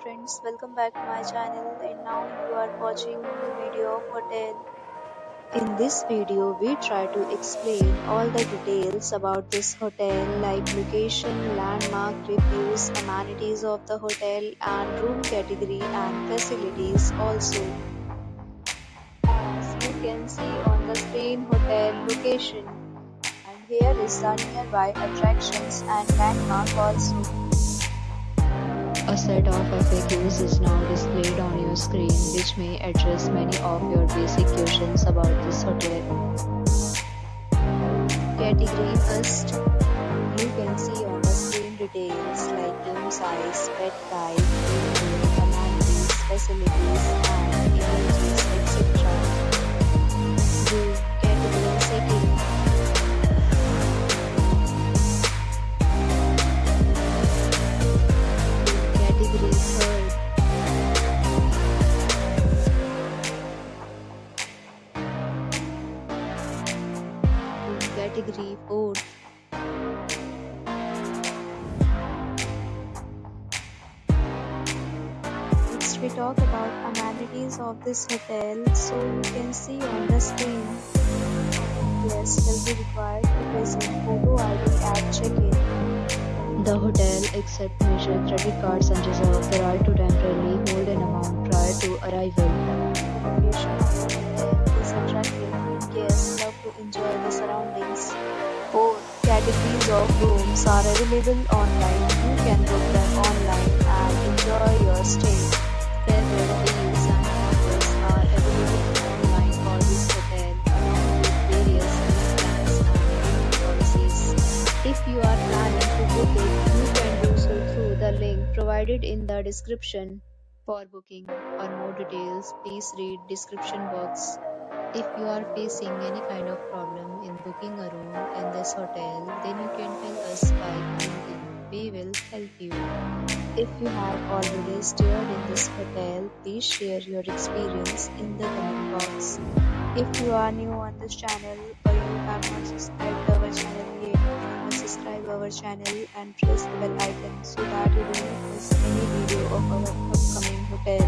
friends, welcome back to my channel and now you are watching new video of hotel. In this video, we try to explain all the details about this hotel like location, landmark, reviews, amenities of the hotel and room category and facilities also. As you can see on the screen hotel location and here is the nearby attractions and landmark also. A set of FAQs is now displayed on your screen which may address many of your basic questions about this hotel. Category first. You can see on the screen details like room size, bed type, room amenities, facilities and images, etc. Room category second. Category third. Category fourth. Next we talk about amenities of this hotel, so you can see on the screen. Guests will be required to present photo ID at check-in. The hotel accepts major credit cards and reserves the right to temporarily hold an amount prior to arrival. The location of the hotel is attractive and guests love to enjoy the surroundings. 4 categories of rooms are available online. You can book them online and enjoy your stay. Several deals and offers are available online for this hotel along with various plans and payment policies. If you are planning to book it, you can do so through the link provided in the description. For booking or more details, please read description box. If you are facing any kind of problem in booking a room in this hotel, then you can tell us by commenting. We will help you. If you have already stayed in this hotel, please share your experience in the comment box. If you are new on this channel or you have not subscribed our channel yet, you must subscribe our channel and press the bell icon so that you do not miss any video of our upcoming hotel.